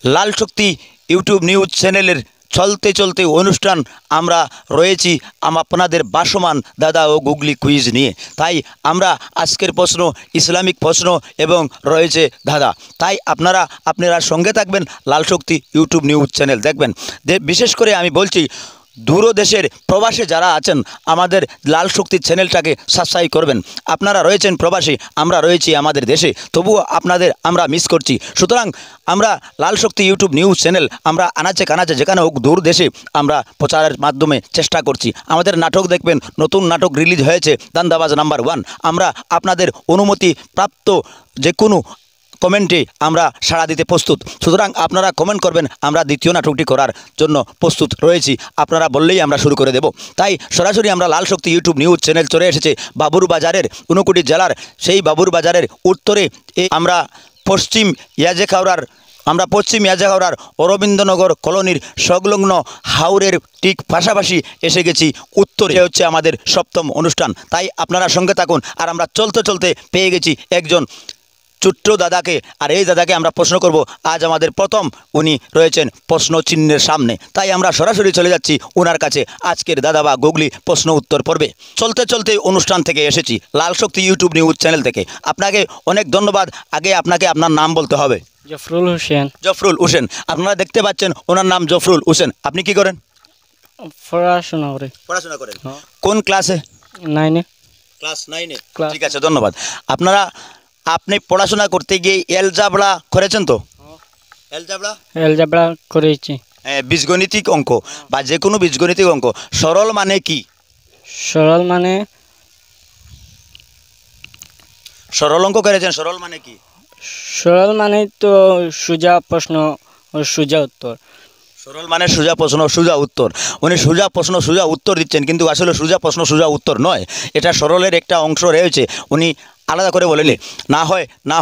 লাল শক্তি YouTube news চ্যানেলের চলতে চলতে অনুষ্ঠান আমরা রয়েছি আপনাদের বাসমান দাদা ও গুগলি কুইজ নিয়ে। তাই আমরা আজকের প্রশ্ন ইসলামিক প্রশ্ন এবং রয়েছে দাদা। তাই আপনারা সঙ্গে থাকবেন, লাল শক্তি ইউটিউব নিউজ চ্যানেল দেখবেন। বিশেষ করে আমি বলছি, দূরদেশের প্রবাসে যারা আছেন আমাদের লাল শক্তি চ্যানেলটাকে সাবস্ক্রাইব করবেন। আপনারা রয়েছেন প্রবাসী, আমরা রয়েছি আমাদের দেশে, তবুও আপনাদের আমরা মিস করছি। সুতরাং আমরা লাল শক্তি ইউটিউব নিউজ চ্যানেল আমরা আনাচে কানাচে যেখানে হোক দূর দেশে আমরা প্রচারের মাধ্যমে চেষ্টা করছি। আমাদের নাটক দেখবেন, নতুন নাটক রিলিজ হয়েছে দান্দাবাজ নাম্বার 1। আমরা আপনাদের অনুমতি প্রাপ্ত যে কোনো কমেন্টে আমরা সাড়া দিতে প্রস্তুত। সুতরাং আপনারা কমেন্ট করবেন, আমরা দ্বিতীয় নাটকটি করার জন্য প্রস্তুত রয়েছি। আপনারা বললেই আমরা শুরু করে দেব। তাই সরাসরি আমরা লাল শক্তি ইউটিউব নিউজ চ্যানেল চলে এসেছে বাবুরবাজারের, ঊনকোটি জেলার সেই বাবুরবাজারের উত্তরে আমরা পশ্চিম ইয়াজাখাওড়ার অরবিন্দনগর কলোনির সংলগ্ন হাওরের ঠিক পাশাপাশি এসে গেছি। উত্তরে হচ্ছে আমাদের 7ম অনুষ্ঠান। তাই আপনারা সঙ্গে থাকুন। আর আমরা চলতে চলতে পেয়ে গেছি একজন ছোট্ট দাদাকে। আর এই দাদাকে আমরা প্রশ্ন করব। আজ আমাদের প্রথম উনি রয়েছেন প্রশ্ন চিহ্নের সামনে। তাই আমরা সরাসরি চলে যাচ্ছি ওনার কাছে আজকের দাদা বা গুগলি প্রশ্ন উত্তর পর্বে। চলতে চলতে অনুষ্ঠান থেকে এসেছি, লাল শক্তি ইউটিউব নিউজ চ্যানেল থেকে। আপনাকে অনেক ধন্যবাদ। আগে আপনাকে আপনার নাম বলতে হবে। জফরুল হোসেন। জফরুল হোসেন, আপনারা দেখতে পাচ্ছেন ওনার নাম জফরুল হোসেন। আপনি কি করেন? পড়াশোনা করেন। কোন ক্লাসে? 9-এ। ক্লাস 9-এ। ঠিক আছে, ধন্যবাদ। আপনি পড়াশোনা করতে গিয়ে এলজাবরা করেছেন তো? এলজাবরা করেছি। বীজগণিতিক অঙ্ক বা যে কোনো বীজগণিতিক অঙ্ক সরল মানে কি? সরল মানে সরল অঙ্ক করেছেন। সরল মানে কি? সরল মানে তো সোজা প্রশ্ন ও সোজা উত্তর। সরল মানে সোজা প্রশ্ন সোজা উত্তর। উনি সোজা প্রশ্ন সোজা উত্তর দিচ্ছেন, কিন্তু আসলে সোজা প্রশ্ন সোজা উত্তর নয়, এটা সরলের একটা অংশ রয়েছে। উনি আলাদা করে বলেনি। না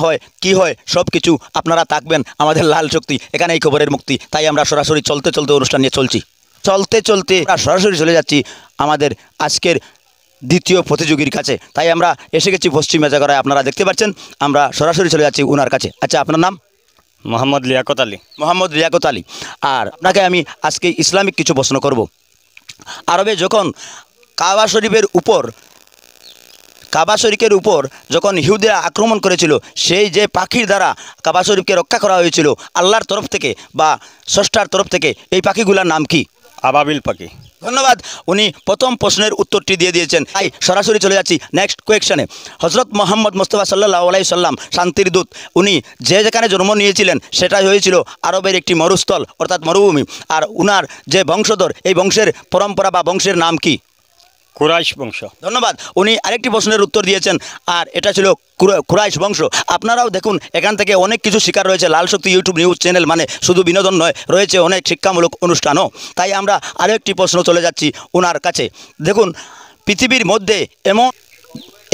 হয় কি হয় সব কিছু আপনারা থাকবেন আমাদের লাল শক্তি, এখানে এই খবরের মুক্তি। তাই আমরা সরাসরি চলতে চলতে অনুষ্ঠান নিয়ে চলছি। চলতে চলতে আমরা সরাসরি চলে যাচ্ছি আমাদের আজকের দ্বিতীয় প্রতিযোগীর কাছে। তাই আমরা এসে গেছি পশ্চিম ইয়াজাখাওড়ায়। আপনারা দেখতে পাচ্ছেন আমরা সরাসরি চলে যাচ্ছি ওনার কাছে। আচ্ছা, আপনার নাম? মোহাম্মদ লিয়াকত আলী। মোহাম্মদ লিয়াকত আলী। আর আপনাকে আমি আজকে ইসলামিক কিছু প্রশ্ন করব। আরবে যখন কাবা শরীফের উপর যখন ইহুদিরা আক্রমণ করেছিল, সেই যে পাখির দ্বারা কাবা শরীফকে রক্ষা করা হয়েছিল আল্লাহর তরফ থেকে বা স্রষ্টার তরফ থেকে, এই পাখিগুলোর নাম কি? আবাবিল পাখি। ধন্যবাদ। উনি প্রথম প্রশ্নের উত্তরটি দিয়ে দিয়েছেন। তাই সরাসরি চলে যাচ্ছি নেক্সট কোয়েকশনে। হজরত মোহাম্মদ মুস্তাফা সাল্লাল্লাহু আলাইহি সাল্লাম শান্তির দূত, উনি যেখানে জন্ম নিয়েছিলেন সেটাই হয়েছিল আরবের একটি মরুস্থল অর্থাৎ মরুভূমি। আর উনার যে বংশধর, এই বংশের পরম্পরা বা বংশের নাম কি? কুরাইশ বংশ। ধন্যবাদ। উনি আরেকটি প্রশ্নের উত্তর দিয়েছেন, আর এটা ছিল কুরাইশ বংশ। আপনারাও দেখুন, এখান থেকে অনেক কিছু শিকার রয়েছে। লাল শক্তি ইউটিউব নিউজ চ্যানেল মানে শুধু বিনোদন নয়, রয়েছে অনেক শিক্ষামূলক অনুষ্ঠানও। তাই আমরা আরেকটি প্রশ্ন চলে যাচ্ছি ওনার কাছে। দেখুন, পৃথিবীর মধ্যে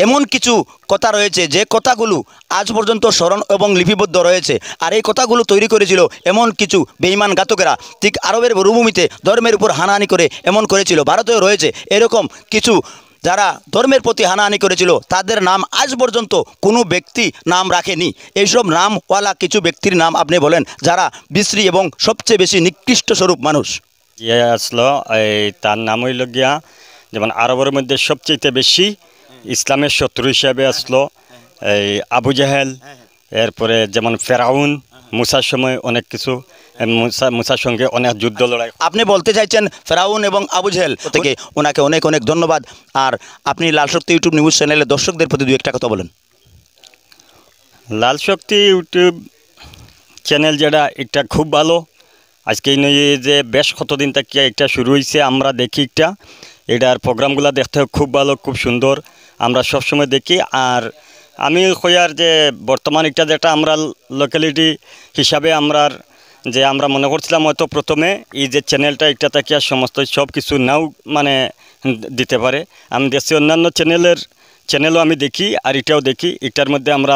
এমন কিছু কথা রয়েছে যে কথাগুলো আজ পর্যন্ত স্মরণ এবং লিপিবদ্ধ রয়েছে। আর এই কথাগুলো তৈরি করেছিল এমন কিছু বেঈমান ঘাতকেরা, ঠিক আরবের মরুভূমিতে ধর্মের উপর হানাহানি করে এমন করেছিল। ভারতেও রয়েছে এরকম কিছু যারা ধর্মের প্রতি হানাহানি করেছিল, তাদের নাম আজ পর্যন্ত কোনো ব্যক্তি নাম রাখেনি। এইসব নামওয়ালা কিছু ব্যক্তির নাম আপনি বলেন, যারা বিশ্রী এবং সবচেয়ে বেশি নিকৃষ্ট স্বরূপ মানুষ। আসলো তার নাম হইল গিয়া, যেমন আরবের মধ্যে সবচেয়ে বেশি ইসলামের শত্রু হিসাবে আসলো এই আবু জাহেল। এরপরে যেমন ফেরাউন, মুসার সময় অনেক কিছু, মুসার সঙ্গে অনেক যুদ্ধ লড়াই। আপনি বলতে চাইছেন ফেরাউন এবং আবু জাহেল থেকে। ওনাকে অনেক অনেক ধন্যবাদ। আর আপনি লাল শক্তি ইউটিউব নিউজ চ্যানেলের দর্শকদের প্রতি 2-1 কথা বলেন। লাল শক্তি ইউটিউব চ্যানেল যেটা, এটা খুব ভালো। আজকে যে বেশ কতদিন থেকে একটা শুরু হয়েছে, আমরা দেখি এটার প্রোগ্রামগুলো দেখতে খুব ভালো, খুব সুন্দর। আমরা সবসময় দেখি। আর আমি কইয়ার যে বর্তমান এটা যেটা আমরা লোকালিটি হিসাবে আমরা মনে করছিলাম হয়তো প্রথমে এই যে চ্যানেলটা এটা থেকে আর সমস্ত সব কিছু নাও মানে দিতে পারে। আমি দেখছি অন্যান্য চ্যানেলও আমি দেখি, আর এটাও দেখি। এটার মধ্যে আমরা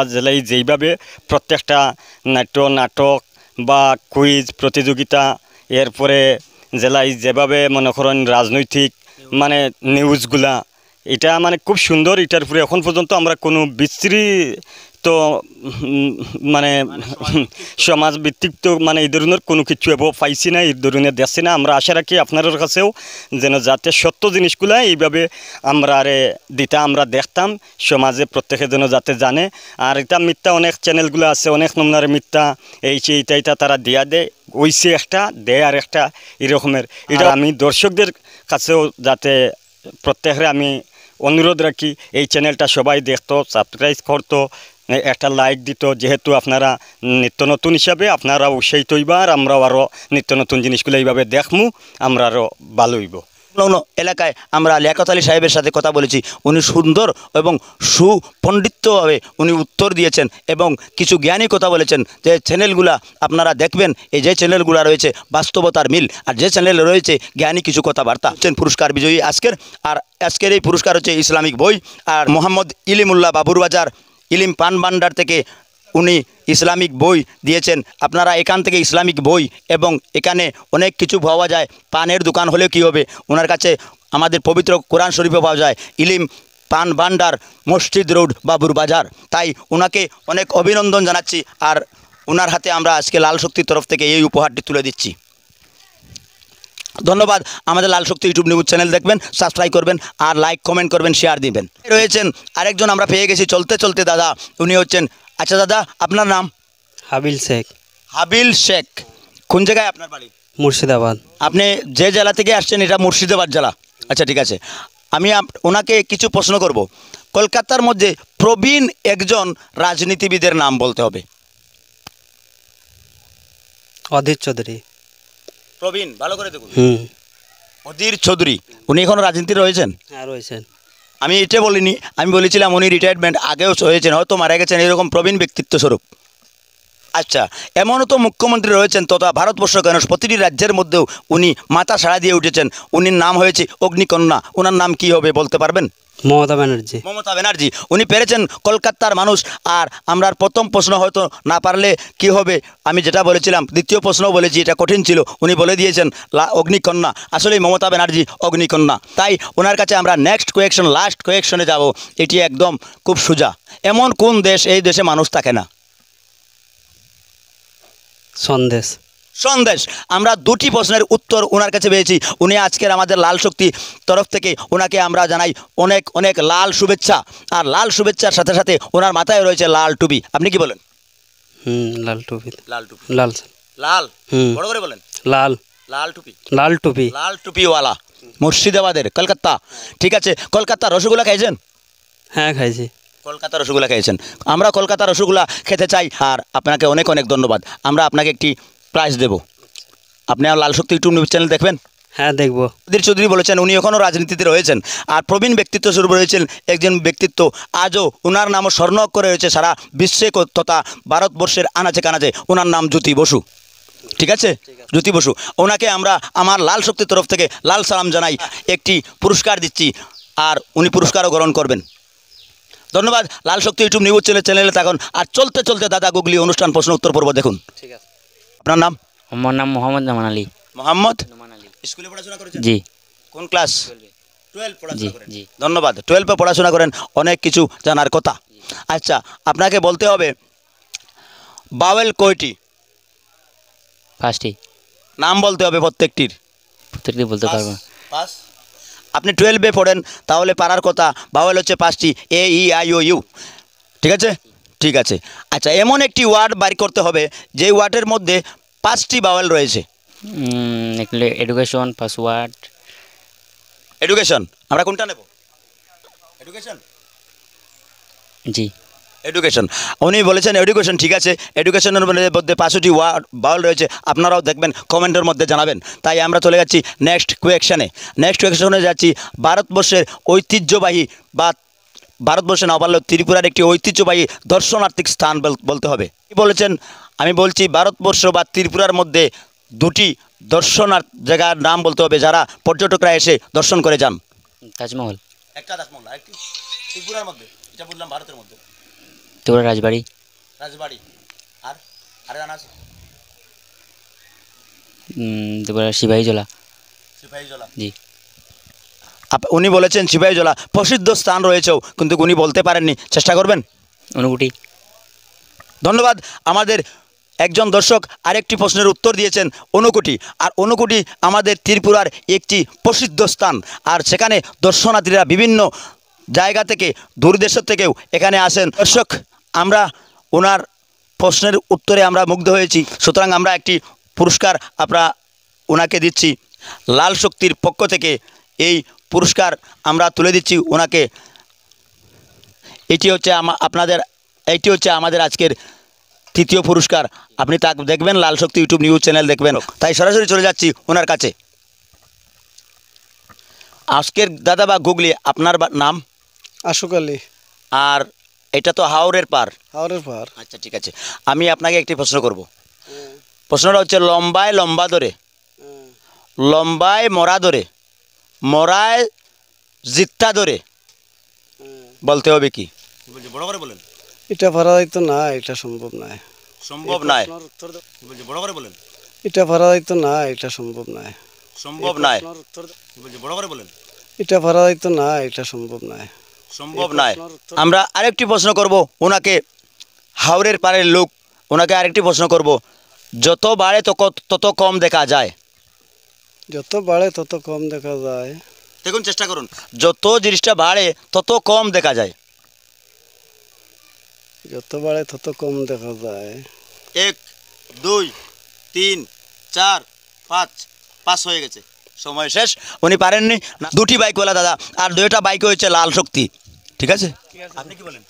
যেইভাবে প্রত্যেকটা নাটক বা কুইজ প্রতিযোগিতা, এরপরে যেভাবে মনে করেন রাজনৈতিক মানে নিউজগুলা, এটা মানে খুব সুন্দর। এটার উপরে এখন পর্যন্ত আমরা কোনো বিশ্রী তো মানে সমাজ ভিত্তিক তো মানে এই ধরনের কোনো কিছু এবার পাইছি না, এই ধরনের দেখছি না। আমরা আশা রাখি আপনাদের কাছেও যেন যাতে সত্য জিনিসগুলো এইভাবে আমরা দিতা আমরা দেখতাম, সমাজে প্রত্যেকে যেন যাতে জানে। আর এটা মিথ্যা অনেক চ্যানেলগুলো আছে, অনেক নমুনার মিথ্যা এইটা তারা দিয়া দেয়, ওইসে একটা দেয় আর একটা এরকমের। এটা আমি দর্শকদের কাছেও যাতে প্রত্যেকের আমি অনুরোধ রাখি এই চ্যানেলটা সবাই দেখতো, সাবস্ক্রাইব করতো, একটা লাইক দিত। যেহেতু আপনারা নিত্য নতুন হিসাবে আপনারা উৎসাহিত হইবা, আর আমরাও আরও নিত্য নতুন জিনিসগুলো এইভাবে দেখমু, আমরা আরও ভালো হইব। সংলগ্ন এলাকায় আমরা লিয়াকত আলী সাহেবের সাথে কথা বলেছি। উনি সুন্দর এবং সুপণ্ডিতভাবে উনি উত্তর দিয়েছেন এবং কিছু জ্ঞানী কথা বলেছেন যে চ্যানেলগুলা আপনারা দেখবেন, এই যে চ্যানেলগুলো রয়েছে বাস্তবতার মিল, আর যে চ্যানেল রয়েছে জ্ঞানী কিছু কথাবার্তা। হচ্ছেন পুরস্কার বিজয়ী আজকের এই পুরস্কার হচ্ছে ইসলামিক বই। আর মোহাম্মদ ইলিমুল্লাহ বাবুরবাজার ইলিম পান ভান্ডার থেকে উনি ইসলামিক বই দিয়েছেন। আপনারা এখান থেকে ইসলামিক বই এবং এখানে অনেক কিছু পাওয়া যায়, পানের দোকান হলে কি হবে, ওনার কাছে আমাদের পবিত্র কোরআন শরীফও পাওয়া যায়। ইলিম পান ভান্ডার, মসজিদ রোড, বাবুর বাজার। তাই ওনাকে অনেক অভিনন্দন জানাচ্ছি, আর ওনার হাতে আমরা আজকে লাল শক্তির তরফ থেকে এই উপহারটি তুলে দিচ্ছি। ধন্যবাদ। আমাদের লাল শক্তি ইউটিউব নিউজ চ্যানেল দেখবেন, সাবস্ক্রাইব করবেন, আর লাইক কমেন্ট করবেন, শেয়ার দিবেন। রয়েছেন আরেকজন আমরা পেয়ে গেছি চলতে চলতে দাদা, উনি হচ্ছেন, আচ্ছা দাদা আপনার নাম? হাবিল শেখ। হাবিল শেখ, কোন জায়গায় আপনার বাড়ি? মুর্শিদাবাদ। আপনি যে জেলা থেকে আসছেন এটা মুর্শিদাবাদ জেলা? আচ্ছা ঠিক আছে, আমি ওনাকে কিছু প্রশ্ন করব। কলকাতার মধ্যে প্রবীণ একজন রাজনীতিবিদের নাম বলতে হবে। অধীর চৌধুরী। প্রবীণ, ভালো করে দেখুন। অধীর চৌধুরী, উনি এখন রাজনীতি রয়েছেন? হ্যাঁ রয়েছেন। আমি এটা বলিনি, আমি বলেছিলাম উনি রিটায়ারমেন্ট আগেও হয়েছেন, হয়তো মারা গেছেন, এরকম প্রবীণ ব্যক্তিত্ব স্বরূপ। আচ্ছা, এমনও তো মুখ্যমন্ত্রী রয়েছেন তথা ভারতবর্ষ কেন প্রতিটি রাজ্যের মধ্যেও উনি মাথা সাড়া দিয়ে উঠেছেন। উনির নাম হয়েছে অগ্নিকন্যা। ওনার নাম কি হবে বলতে পারবেন? মমতা ব্যানার্জি। মমতা ব্যানার্জি। উনি পেরেছেন কলকাতার মানুষ। আর আমরা প্রথম প্রশ্ন হয়তো না পারলে কি হবে, আমি যেটা বলেছিলাম দ্বিতীয় প্রশ্নও বলেছি, এটা কঠিন ছিল, উনি বলে দিয়েছেন অগ্নিকন্যা। আসলে মমতা ব্যানার্জি অগ্নিকন্যা। তাই ওনার কাছে আমরা নেক্সট কোয়েকশন, লাস্ট কোয়েকশনে যাব। এটি একদম খুব সোজা। এমন কোন দেশ এই দেশে মানুষ থাকে না? সন্দেশ। সন্দেশ। আমরা দুটি প্রশ্নের উত্তর ওনার কাছে পেয়েছি। উনি আজকের আমাদের লাল শক্তি তরফ থেকে ওনাকে আমরা জানাই অনেক অনেক লাল শুভেচ্ছা। আর লাল শুভেচ্ছার সাথে সাথে ওনার মাথায় রয়েছে লাল টুপি। আপনি কি বলেন? লাল টুপি। লাল টুপি। লাল। লাল, বড় করে বলেন। লাল। লাল টুপি। লাল টুপি। লাল টুপিওয়ালা, মুর্শিদাবাদের, কলকাতা। ঠিক আছে, কলকাতার রসগোল্লা খাইছেন? হ্যাঁ খাইছি। কলকাতা রসগোল্লা খেয়েছেন। আমরা কলকাতা রসগোল্লা খেতে চাই। আর আপনাকে অনেক অনেক ধন্যবাদ। আমরা আপনাকে একটি প্রাইজ দেব। আপনি লাল শক্তি ইউটিউব নিউজ চ্যানেল দেখবেন? হ্যাঁ দেখবো। অধীর চৌধুরী বলেছেন উনি এখনও রাজনীতিতে রয়েছেন, আর প্রবীণ ব্যক্তিত্ব স্বরূপ রয়েছেন একজন ব্যক্তিত্ব। আজও ওনার নামও স্বর্ণ করে রয়েছে সারা বিশ্বে তথা ভারতবর্ষের আনাচে কানাচে। ওনার নাম জ্যোতি বসু। ঠিক আছে, জ্যোতি বসু। ওনাকে আমরা আমার লাল শক্তির তরফ থেকে লাল সালাম জানাই, একটি পুরস্কার দিচ্ছি, আর উনি পুরস্কারও গ্রহণ করবেন। ধন্যবাদ। লাল শক্তি ইউটিউব নিউজ চ্যানেলে থাকুন। আর চলতে চলতে দাদা গুগলি অনুষ্ঠান প্রশ্ন উত্তর পর্ব দেখুন। ঠিক আছে। আপনার নাম? আমার নাম মোহাম্মদ নোমান আলী। মোহাম্মদ নোমান আলী। স্কুলে পড়াশোনা করেছেন? জি। কোন ক্লাস? 12 পড়াশোনা করেন? জি। ধন্যবাদ। 12 পড়াশোনা করেন, অনেক কিছু জানার কথা। আচ্ছা, আপনাকে বলতে হবে বাওয়েল কয়টি? 5টি। নাম বলতে হবে প্রত্যেকটির। প্রত্যেকটি বলতে পারবো। আপনি 12 পড়েন, তাহলে পারার কথা। বাওয়েল হচ্ছে 5টি, এ ই আই ও ইউ। ঠিক আছে, ঠিক আছে। আচ্ছা, এমন একটি ওয়ার্ড বাড়ি করতে হবে যে ওয়ার্ডের মধ্যে 5টি বাওয়েল রয়েছে। Education, password. এডুকেশন। আমরা কোনটা নেব? এডুকেশন। জি, এডুকেশন। উনি বলেছেন এডুকেশন। ঠিক আছে, এডুকেশনের মধ্যে 5টি বাউল রয়েছে। আপনারাও দেখবেন, কমেন্টের মধ্যে জানাবেন। তাই আমরা চলে যাচ্ছি নেক্সট কোয়েকশনে। নেক্সট কোয়েকশনে যাচ্ছি ভারতবর্ষের ঐতিহ্যবাহী, বা ভারতবর্ষে না পারলেও ত্রিপুরার একটি ঐতিহ্যবাহী দর্শনার্থিক স্থান বলতে হবে। কি বলেছেন? আমি বলছি ভারতবর্ষ বা ত্রিপুরার মধ্যে 2টি দর্শনার্থ জায়গার নাম বলতে হবে যারা পর্যটকরা এসে দর্শন করে যান। তাজমহল। একটা তাজমহল, আরেকটি ত্রিপুরার মধ্যে, এটা বললাম ভারতের মধ্যে। ত্রিপুরা রাজবাড়ি। রাজবাড়ি। আর আরে জানা আছে? ত্রিপুরা সিপাহীজলা। সিপাহীজলা। জি। উনি বলেছেন সিপাহীজলা। প্রসিদ্ধ স্থান রয়েছেও, কিন্তু উনি বলতে পারেননি। চেষ্টা করবেন? অনুগুটি। ধন্যবাদ। আমাদের একজন দর্শক আরেকটি প্রশ্নের উত্তর দিয়েছেন ঊনকোটি। আর ঊনকোটি আমাদের ত্রিপুরার একটি প্রসিদ্ধ স্থান, আর সেখানে দর্শনার্থীরা বিভিন্ন জায়গা থেকে দূরদেশ থেকেও এখানে আসেন। দর্শক, আমরা ওনার প্রশ্নের উত্তরে আমরা মুগ্ধ হয়েছি, সুতরাং আমরা একটি পুরস্কার ওনাকে দিচ্ছি। লাল শক্তির পক্ষ থেকে এই পুরস্কার আমরা তুলে দিচ্ছি ওনাকে। এটি হচ্ছে আমাদের আজকের তৃতীয় পুরস্কার। আপনি তা দেখবেন, লাল শক্তি ইউটিউব নিউজ চ্যানেল দেখবেন, তাই সরাসরি চলে যাচ্ছি ওনার কাছে। আজকের দাদা বা গুগলি, আপনার নাম? আশুক আলী। আর এটা তো হাওরের পার। হাওরের পার। আচ্ছা, ঠিক আছে। আমি আপনাকে একটি প্রশ্ন করব। প্রশ্নটা হচ্ছে লম্বায় লম্বা ধরে, লম্বায় মরা ধরে, মরায় জিত্তা ধরে বলতে হবে কি? বড় করে বলেন। এটা পারা যাইতো না, এটা সম্ভব নয়। সম্ভব নয়। বড় করে বলেন। এটা পারা যাইতো না, এটা সম্ভব নয়। সম্ভব নয়। বড় করে বলেন। এটা পারা যাইতো না, এটা সম্ভব নয়। সম্ভব নয়। আমরা আরেকটি প্রশ্ন করব ওনাকে, হাওরের পাড়ের লোক, ওনাকে আরেকটি প্রশ্ন করব। যত বাড়ে তত কম দেখা যায়। যত বাড়ে তত কম দেখা যায়। দেখুন, চেষ্টা করুন। যত জিনিসটা বাড়ে তত কম দেখা যায়। যত বাড়ে তত কম দেখা যায়। 1 2 3 4 5 5 হয়ে গেছে, সময় শেষ। উনি পারেননি। দুটি বাইকওয়ালা দাদা, আর দুইটা বাইক হয়েছে লাল শক্তি। ঠিক আছে, আপনি কি বলেন?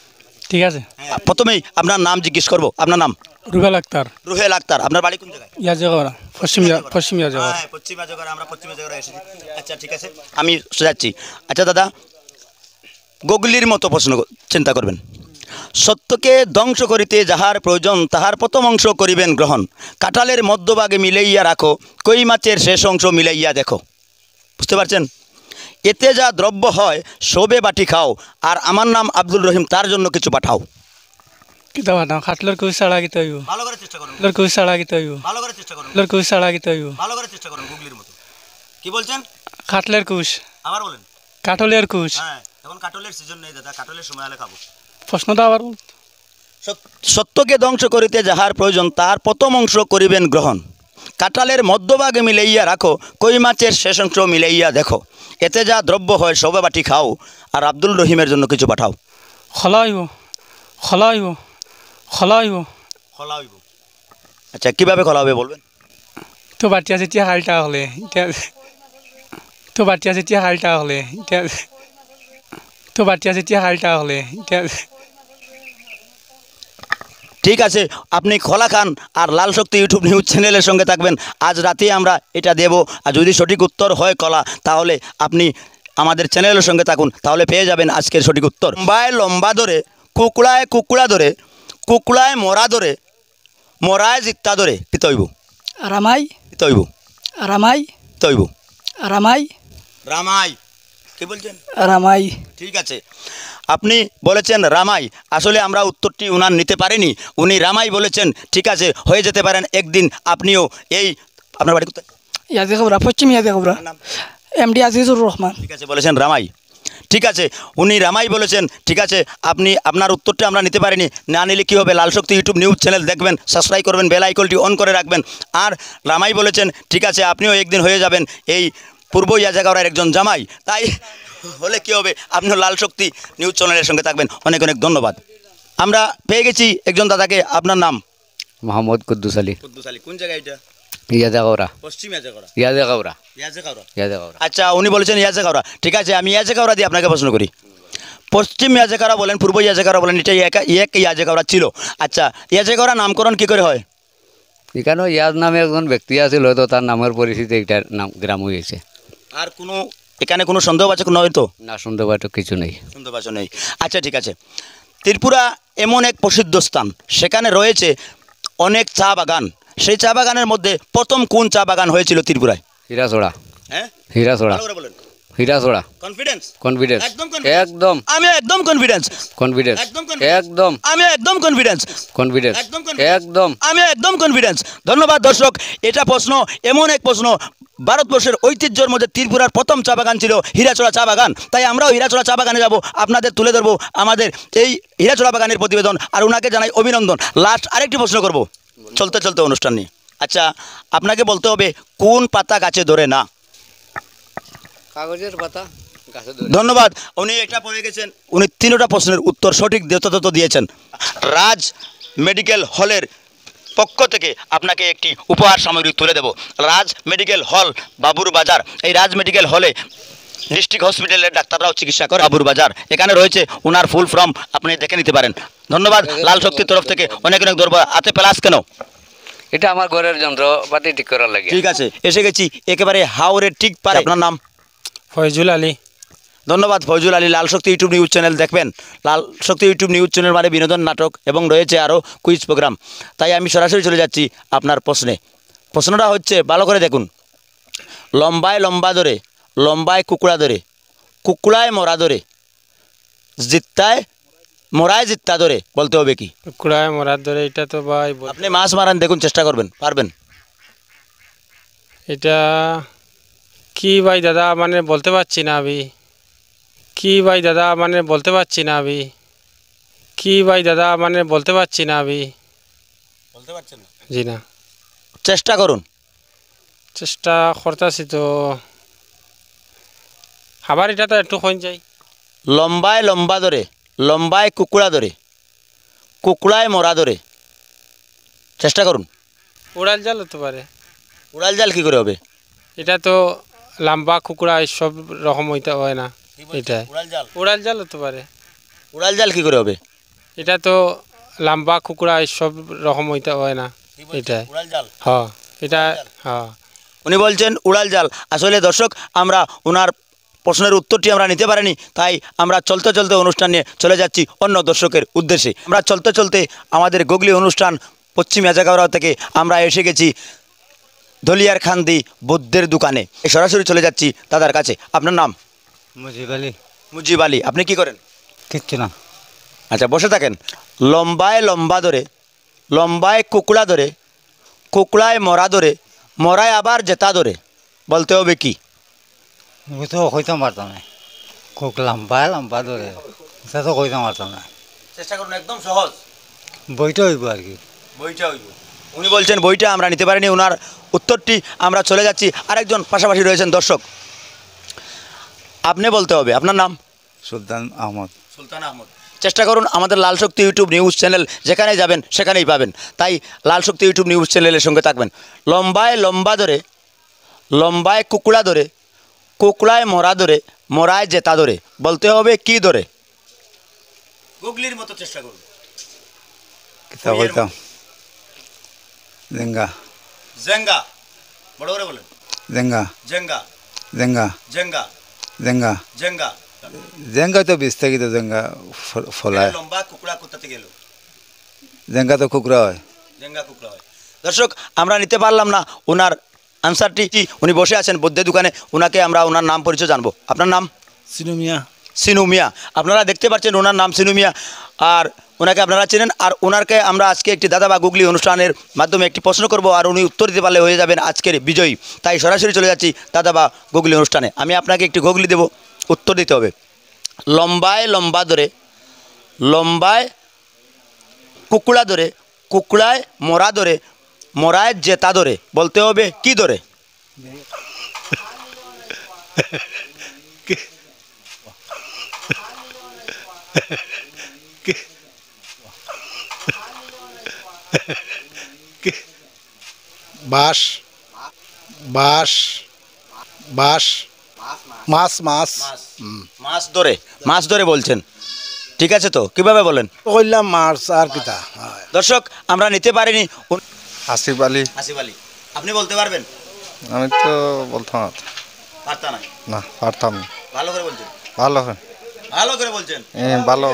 ঠিক আছে। প্রথমেই আপনার নাম জিজ্ঞেস করব। আপনার নাম? রুবেল আক্তার। রুহেল আক্তার। আপনার বাড়ি কোন জায়গায়? ইয়াজগরা, পশ্চিম ইয়াজগরা। হ্যাঁ, পশ্চিম ইয়াজগরা। আমরা পশ্চিম ইয়াজগরা এসেছি। আচ্ছা, ঠিক আছে, আমি যাচ্ছি। আচ্ছা দাদা, গুগলির মতো প্রশ্ন চিন্তা করবেন। সত্যকে ধ্বংস করিতে যাহার প্রয়োজন তাহার প্রথম অংশ করিবেন গ্রহণ। কাঁঠালের মধ্যভাগে মিলাইয়া রাখো, কই মাছের শেষ অংশ মিলাইয়া দেখো। বুঝতে পারছেন? এতে যা দ্রব্য হয় সবে বাটি খাও, আর আমার নাম আব্দুল রহিম, তার জন্য কিছু পাঠাও। কিতা বানাও? খাটলের কুই সাড়া কিতা হইব? ভালো করে চেষ্টা করুন। খাটলের কুই সাড়া কিতা হইব? ভালো করে চেষ্টা করুন। খাটলের কুই সাড়া কিতা হইব? ভালো করে চেষ্টা করুন, গুগলির মতো। কি বলছেন? খাটলের কুশ। আবার বলেন। কাঠলের কুশ। হ্যাঁ, এখন কাঁঠালের সিজন নেই দাদা, কাঁঠালের সময় হলে খাবো। প্রশ্নটা আবার সত্যকে ধ্বংস করিতে যাহার প্রয়োজন তার প্রথম অংশ করিবেন গ্রহণ। কাঁঠালের মধ্যভাগে মিলাইয়া রাখো, কই মাছের শেষ অংশ মিলাইয়া দেখো। এতে যা দ্রব্য হয় সবে বাটি খাও, আর আব্দুল রহিমের জন্য কিছু পাঠাও। খলা হইব, খলা হইব, খলা হইব। খোলা হইব। আচ্ছা, কীভাবে খোলা হবে বলবেন? তো বাটি আছে টিয়া হালটা হলে তো বাটি আছে টিয়া হালটা হলে তো বাটি আছে টিয়া হালটা হলে ঠিক আছে, আপনি খোলা খান আর লাল শক্তি ইউটিউব নিউজ চ্যানেলের সঙ্গে থাকবেন। আজ রাতেই আমরা এটা দেব, আর যদি সঠিক উত্তর হয় কলা, তাহলে আপনি আমাদের চ্যানেলের সঙ্গে থাকুন, তাহলে পেয়ে যাবেন আজকের সঠিক উত্তর। লম্বায় লম্বা ধরে, কুকুড়ায় কুকুড়া ধরে, কুকুড়ায় মরা ধরে, মরায় জিত্তা ধরে কি তৈব? রামাই। কি তৈব? রামাই। তৈব? রামাই। রামাই। কি বলছেন? রামাই। ঠিক আছে, আপনি বলেছেন রামাই। আসলে আমরা উত্তরটি উনার নিতে পারিনি, উনি রামাই বলেছেন। ঠিক আছে, হয়ে যেতে পারেন একদিন আপনিও এই। আপনার বাড়ি কোথায়? ইয়াজগরা, পশ্চিম ইয়াজগরা। এমডি আজিজুর রহমান। ঠিক আছে, বলেছেন রামাই। ঠিক আছে, উনি রামাই বলেছেন। ঠিক আছে, আপনি আপনার উত্তরটা আমরা নিতে পারিনি। না নিলে কী হবে, লাল শক্তি ইউটিউব নিউজ চ্যানেল দেখবেন, সাবস্ক্রাইব করবেন, বেল আইকনটি অন করে রাখবেন। আর রামাই বলেছেন। ঠিক আছে, আপনিও একদিন হয়ে যাবেন এই পূর্ব ইয়াজাগাওয়ার একজন জামাই। তাই হলে কী হবে, আপনিও লাল শক্তি নিউজ চ্যানেলের সঙ্গে থাকবেন। অনেক অনেক ধন্যবাদ। আমরা পেয়ে গেছি একজন দাদাকে। আপনার নাম? মোহাম্মদ কুদ্দুস আলী। কুদ্দুস আলী। কোন জায়গায় এটা? ইয়াজাগৌরা। পশ্চিম ইয়াজাগাওয়া। ইয়াজাগৌরা। ইয়াজাগাওয়া। ইয়াজাগৌরা। আচ্ছা, উনি বলেছেন ইয়াজাগাওয়া। ঠিক আছে, আমি ইয়াজাগাওয়া দিয়ে আপনাকে প্রশ্ন করি। পশ্চিম ইয়াজাগাওয়া বলেন, পূর্ব ইয়াজাগাওয়া বলেন, এটা এক ইয়াজাগাওয়া ছিল। আচ্ছা, ইয়াজাগাওয়া নামকরণ কী করে হয়? এখানেও ইয়াজ নামে একজন ব্যক্তি আছিল, হয়তো তার নামের পরিচিতি এটার নাম গ্রাম হয়েছে। আর কোনো এখানে কোনো সন্দেহবাচক নয় তো? না, সন্দেহবাচক কিছু নেই। সন্দেহবাচক নেই। আচ্ছা, ঠিক আছে। ত্রিপুরা এমন এক প্রসিদ্ধ স্থান, সেখানে রয়েছে অনেক চা বাগান। সেই চা বাগানের মধ্যে প্রথম কোন চা বাগান হয়েছিল ত্রিপুরায়? হীরাছড়া। হ্যাঁ, হীরাছড়া। ভালো করে বলেন। হীরাছড়া। কনফিডেন্স? কনফিডেন্স। একদম কনফিডেন্স। একদম। আমি একদম কনফিডেন্স। কনফিডেন্স। একদম কনফিডেন্স। একদম। আমি একদম কনফিডেন্স। কনফিডেন্স। একদম কনফিডেন্স। একদম। আমি একদম কনফিডেন্স। ধন্যবাদ দর্শক। এটা প্রশ্ন এমন এক প্রশ্ন, ভারতবর্ষের ঐতিহ্যের মধ্যে ত্রিপুরার প্রথম চা বাগান ছিল হীরাচড়া চা বাগান। তাই আমরাও হীরাচড়া চা বাগানে যাব, আপনাদের তুলে ধরবো আমাদের এই হীরাচড়া বাগানের প্রতিবেদন। আর ওনাকে জানাই অভিনন্দন। লাস্ট আরেকটি প্রশ্ন করব চলতে চলতে অনুষ্ঠান নিয়ে। আচ্ছা, আপনাকে বলতে হবে কোন পাতা গাছে ধরে না? কাগজের পাতা গাছে ধরে। ধন্যবাদ। উনি একটা পড়ে গেছেন, উনি তিনটা প্রশ্নের উত্তর সঠিক যথাযথ দিয়েছেন। রাজ মেডিকেল হলের পক্ষ থেকে আপনাকে একটি উপহার সামগ্রী তুলে দেব। রাজ মেডিকেল হল, বাবুর বাজার। এই রাজ মেডিকেল হলে ডিস্ট্রিক্ট হসপিটালের ডাক্তাররাও চিকিৎসা করে। বাবুর বাজার এখানে রয়েছে, ওনার ফুল ফর্ম আপনি দেখে নিতে পারেন। ধন্যবাদ। লাল শক্তির তরফ থেকে অনেক অনেক ধন্যবাদ। হাতে প্লাস কেন? এটা আমার ঘরের যন্ত্রপাতি ঠিক করার লাগে। ঠিক আছে, এসে গেছি একেবারে হাওড়ের ঠিক পারে। আপনার নাম? ফয়জুল আলী। ধন্যবাদ ফয়জুল আলী। লাল শক্তি ইউটিউব নিউজ চ্যানেল দেখবেন। লাল শক্তি ইউটিউব নিউজ চ্যানেল মানে বিনোদন, নাটক এবং রয়েছে আরও কুইজ প্রোগ্রাম। তাই আমি সরাসরি চলে যাচ্ছি আপনার প্রশ্নে। প্রশ্নটা হচ্ছে, ভালো করে দেখুন। লম্বায় লম্বা ধরে, লম্বায় কুকুড়া ধরে, কুকুড়ায় মরা ধরে, জিত্তায় মরায় জিত্তা ধরে, বলতে হবে কি? কুড়ায় মরার ধরে। এটা তো ভাই আপনি মাছ মারান, দেখুন চেষ্টা করবেন, পারবেন। এটা কি ভাই দাদা, মানে বলতে পারছি না আমি। কি ভাই দাদা, মানে বলতে পারছি না আমি। কি ভাই দাদা, মানে বলতে পারছি না আমি। বলতে পারছেন না? জি না, চেষ্টা করুন। চেষ্টা করতেছি তো। আবার এটা তো একটু হয়ে যায়। লম্বায় লম্বা ধরে, লম্বায় কুকুড়া ধরে, কুকুড়ায় মরা ধরে, চেষ্টা করুন। উড়াল জাল হতে পারে। উড়াল জাল কী করে হবে? এটা তো লম্বা কুকুড়া সব রকম হইতে হয় না। এটাই উড়াল জাল। উড়াল জাল হতে পারে। উড়াল জাল কী করে হবে? এটা তো লম্বা কুকুড়া সব রকম হইতে হয় না। এটাই উড়াল জাল। হ্যাঁ, এটা হ্যাঁ। উনি বলছেন উড়াল জাল। আসলে দর্শক, আমরা ওনার প্রশ্নের উত্তরটি আমরা নিতে পারিনি, তাই আমরা চলতে চলতে অনুষ্ঠান নিয়ে চলে যাচ্ছি অন্য দর্শকের উদ্দেশ্যে। আমরা চলতে চলতে আমাদের গুগলি অনুষ্ঠান পশ্চিম এজাগাওড়া থেকে আমরা এসে গেছি দলিয়ার খান্দি বুদ্ধের দোকানে। সরাসরি চলে যাচ্ছি দাদার কাছে। আপনার নাম? মুজিব আলী। মুজিব আলী। আপনি কি করেন? কিচ্ছু না। আচ্ছা, বসে থাকেন। লম্বায় লম্বা ধরে, লম্বায় কুকুড়া ধরে, কুকুড়ায় মরা ধরে, মরায় আবার জেতা ধরে, বলতে হবে কি? আমি তো কইতে পারতাম না। খুব লম্বা লম্বা ধরে এটা তো কইতে পারতাম না। চেষ্টা করুন, একদম সহজ। বইটা হইব আর কি। বইটা হইব। উনি বলছেন বইটা আমরা নিতে পারিনি, ওনার উত্তরটি আমরা চলে যাচ্ছি। আরেকজন পাশাপাশি রয়েছেন দর্শক, আপনি বলতে হবে। আপনার নাম? সুলতান আহমদ। সুলতান আহমদ। চেষ্টা করুন। আমাদের লাল শক্তি ইউটিউব নিউজ চ্যানেল যেখানে যাবেন সেখানেই পাবেন, তাই লাল শক্তি ইউটিউব নিউজ চ্যানেলের সঙ্গে থাকবেন। লম্বায় লম্বা ধরে, লম্বায় কুকুড়া ধরে, কুকুড়ায় মরা ধরে, মরায় জেতা ধরে, বলতে হবে কি ধরে? গুগলির মতো চেষ্টা করুন। কিতা কইতাম? জেঙ্গা। জেঙ্গা। বড় করে বলেন। জেঙ্গা। জেঙ্গা। জেঙ্গা। জেঙ্গা। জেঙ্গা। জেঙ্গা। জেঙ্গা তো বিস্তারিত জেঙ্গা ফলায়। লম্বা কুকুড়া কোথাতে গেল? জেঙ্গা তো কুকুরা হয়। জেঙ্গা কুকুড়া হয়। দর্শক, আমরা নিতে পারলাম না ওনার আনসারটি। উনি বসে আছেন বুদ্ধের দোকানে, ওনাকে আমরা ওনার নাম পরিচয় জানবো। আপনার নাম? সিনু মিয়া। সিনু মিয়া। আপনারা দেখতে পাচ্ছেন ওনার নাম সিনু মিয়া, আর ওনাকে আপনারা চেনেন। আর ওনারকে আমরা আজকে একটি দাদা বা গুগলি অনুষ্ঠানের মাধ্যমে একটি প্রশ্ন করব, আর উনি উত্তর দিতে পারলে হয়ে যাবেন আজকের বিজয়ী। তাই সরাসরি চলে যাচ্ছি দাদা বা গুগলি অনুষ্ঠানে। আমি আপনাকে একটি গুগলি দেব, উত্তর দিতে হবে। লম্বায় লম্বা ধরে, লম্বায় কুকুড়া ধরে, কুকুড়ায় মরা ধরে, মরায় জেতা ধরে, বলতে হবে কি ধরে? বাঁশ। বাঁশ। বাঁশ। মাছ। মাছ। মাছ ধরে। মাছ ধরে বলছেন, ঠিক আছে তো? কিভাবে বলেন? কইলাম মাছ আর কিতা। দর্শক, আমরা নিতে পারিনি। আসিফ আলী। আসিফ আলী। আপনি বলতে পারবেন? আমি তো বলতাম না। পারতা না? না পারতাম না। ভালো করে বলছেন। ভালো হয়। ভালো করে বলছেন। ভালো।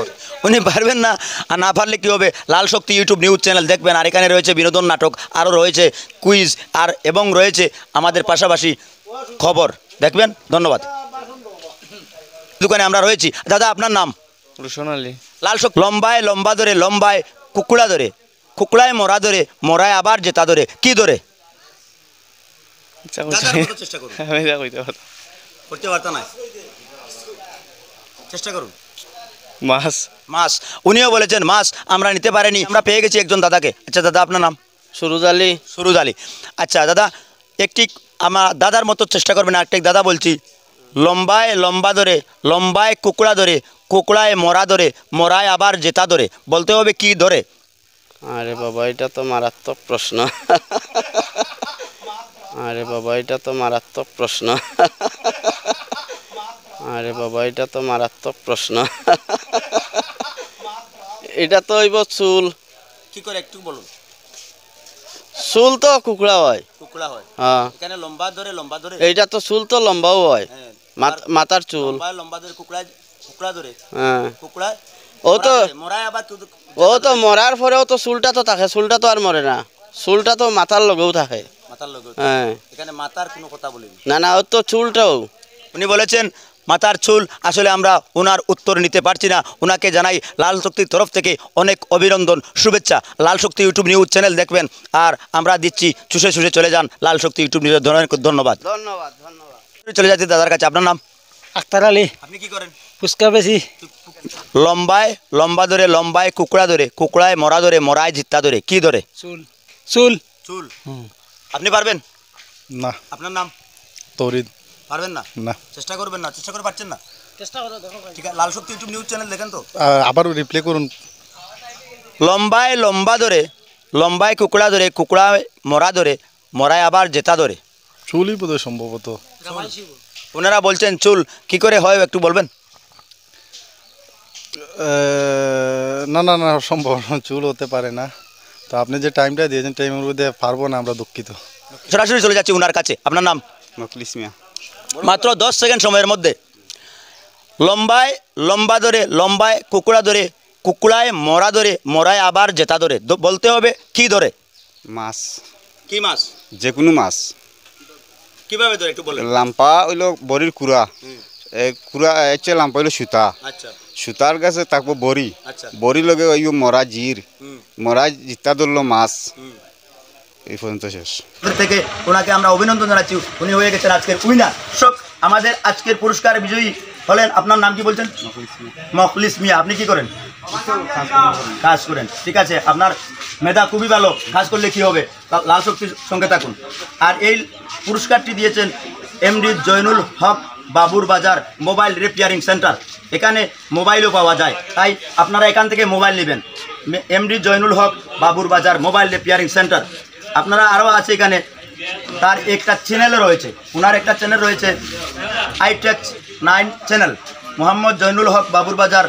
উনি পারবেন না, আর না পারলে কী হবে? লাল শক্তি ইউটিউব নিউজ চ্যানেল দেখবেন, আর এখানে রয়েছে বিনোদন, নাটক, আরও রয়েছে কুইজ, আর এবং রয়েছে আমাদের পাশাপাশি খবর দেখবেন। ধন্যবাদ। দোকানে আমরা রয়েছি। দাদা, আপনার নাম? রুশন আলী। লাল শক্তি। লম্বায় লম্বা ধরে, লম্বায় কুকুড়া ধরে, কুকুড়ায় মরা ধরে, মরায় আবার জেতা ধরে, কি ধরে? আচ্ছা দাদার মতো চেষ্টা করুন। আমি যা কইতে পারতাম করতে পারতা না, চেষ্টা করুন। মাছ মাছ, উনিও বলেছেন মাছ আমরা নিতে পারিনি, আমরা পেয়ে গেছি একজন দাদাকে। আচ্ছা দাদা আপনার নাম? সুরুজ আলী। সুরুজ আলী। আচ্ছা দাদা একটি আমার দাদার মতো চেষ্টা করবেন। আরেকটি দাদা বলছি, লম্বায় লম্বা ধরে, লম্বায় কুকড়া ধরে, কুকড়ায় মরা ধরে, মরায় আবার জেতা ধরে, বলতে হবে কি ধরে? আরে বাবা এটা তো মারাত্মক প্রশ্ন। আরে বাবা এটা তো মারাত্মক প্রশ্ন। আরে বাবা এটা তো মারাত্মক প্রশ্ন। এটা তো হইব চুল। কি করে একটু বলুন। চুল তো কুকুড়া হয়। কুকড়া হয়, হ্যাঁ এখানে লম্বা ধরে, লম্বা ধরে, এইটা তো চুল তো লম্বাও হয়, হ্যাঁ, মাথার চুল। লম্বা লম্বা ধরে, কুকড়ায় কুকড়া ধরে, হ্যাঁ কুকড়ায় ও তো মরায় আবার ও তো মরার পরেও তো চুলটা তো থাকে, চুলটা তো আর মরে না, চুলটা তো মাথার লগেও থাকে। মাথার লগে, হ্যাঁ এখানে মাথার কোনো কথা বলিনি। না না ও তো চুলটাও। উনি বলেছেন মাথার চুল। আসলে আমরা ওনার উত্তর নিতে পারছি না। ওনাকে জানাই লাল শক্তির তরফ থেকে অনেক অভিনন্দন, শুভেচ্ছা। লাল শক্তি ইউটিউব নিউজ চ্যানেল দেখবেন, আর আমরা দিচ্ছি চুষে চুষে চলে যান লাল শক্তি ইউটিউব নিউজ। ধন্যবাদ। ধন্যবাদ ধন্যবাদ। চলে যাচ্ছি দাদার কাছে। আপনার নাম? আক্তার আলী, আপনি কি করেন? ফুচকা বেশি। লম্বায় লম্বা ধরে, লম্বায় কুকড়া ধরে, কুকড়ায় মরা ধরে, মরায় জিত্তা ধরে, কি ধরে? চুল। চুল। চুল। আপনি পারবেন? না। আপনার নাম? তৌরিদ। পারবেন না? না। চেষ্টা করবেন না? চেষ্টা করে পারছেন না? ঠিক আছে, লাল শক্তি ইউটিউব নিউজ চ্যানেল দেখেন তো? আবার রিপ্লে করুন। লম্বায় লম্বা ধরে, লম্বায় কুকড়া ধরে, কুকড়ায় মরা ধরে, মরায় আবার জেতা ধরে। চুলই বোধহয় সম্ভবত। ওনারা বলছেন চুল। কি করে হয় একটু বলবেন? না না না, সম্ভব না, চুল হতে পারে না। তো আপনি যে টাইমটা দিয়েছেন টাইমের মধ্যে পারবো না, আমরা দুঃখিত। সরাসরি চলে যাচ্ছি ওনার কাছে। আপনার নাম? মখলিস মিয়া। মাত্র 10 সেকেন্ড সময়ের মধ্যে। লম্বায় লম্বা ধরে, লম্বায় কুকড়া ধরে, কুকড়ায় মরা ধরে, মরায় আবার জেতা ধরে, বলতে হবে কি ধরে? মাছ, কি মাছ? যে কোনো মাছ। কিভাবে ধরে একটু বলেন। লাম্পা হইলো বড়ির কুড়া, কুড়া হচ্ছে লাম্পা হইলো সুতা, আচ্ছা সুতার কাছে থাকবো বড়ি, আচ্ছা। বড়ি লগে ওই মরা জির, মরা জিতা ধরলো মাছ। এই পর্যন্ত শেষ। থেকে ওনাকে আমরা অভিনন্দন জানাচ্ছি। উনি হয়ে গেছেন আজকের উইনার। দর্শক আমাদের আজকের পুরস্কার বিজয়ী হলেন। আপনার নাম কি বলছেন? মখলিস মিয়া। আপনি কি করেন? কাজ করেন। ঠিক আছে, আপনার মেধা খুবই ভালো। কাজ করলে কি হবে? লাল শক্তির সঙ্গে থাকুন। আর এই পুরস্কারটি দিয়েছেন এমডি জয়নুল হক বাবুর বাজার মোবাইল রিপেয়ারিং সেন্টার। এখানে মোবাইলও পাওয়া যায়, তাই আপনারা এখান থেকে মোবাইল নেবেন। এমডি জয়নুল হক বাবুর বাজার মোবাইল রিপেয়ারিং সেন্টার। আপনারা আরও আছে এখানে। তার একটা চ্যানেলও রয়েছে, ওনার একটা চ্যানেল রয়েছে আইটেক 9 চ্যানেল, মোহাম্মদ জয়নুল হক বাবুর বাজার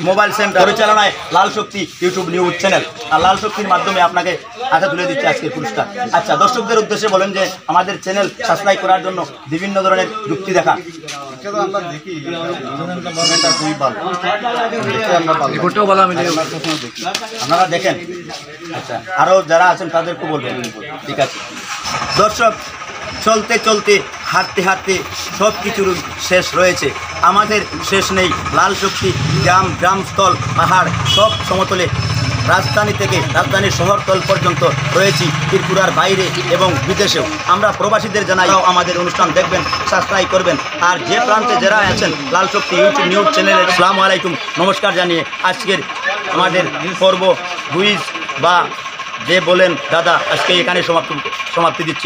মোবাইল সেন্টার পরিচালনায় লাল শক্তি ইউটিউব নিউজ চ্যানেল। আর লাল শক্তির মাধ্যমে আপনাকে হাতে তুলে দিচ্ছে আজকের পুরস্কার। আচ্ছা, দর্শকদের উদ্দেশ্যে বলেন যে আমাদের চ্যানেল সাবস্ক্রাইব করার জন্য বিভিন্ন ধরনের যুক্তি দেখা। আপনারা দেখেন। আচ্ছা, আরও যারা আছেন তাদেরকে বলবেন। ঠিক আছে দর্শক, চলতে চলতে হাঁটতে হাঁটতে সব কিছুর শেষ রয়েছে, আমাদের শেষ নেই। লাল শক্তি গ্রাম, গ্রামস্থল, পাহাড়, সব সমতলে, রাজধানী থেকে রাজধানীর শহরতল পর্যন্ত রয়েছি, ত্রিপুরার বাইরে এবং বিদেশেও। আমরা প্রবাসীদের জানাই আমাদের অনুষ্ঠান দেখবেন, সাবস্ক্রাইব করবেন। আর যে প্রান্তে যারা আছেন লাল শক্তি ইউটিউব নিউজ চ্যানেলের আসসালামু আলাইকুম নমস্কার জানিয়ে আজকের আমাদের পর্ব কুইজ বা যে বলেন দাদা আজকে এখানে সমাপ্তি দিচ্ছি।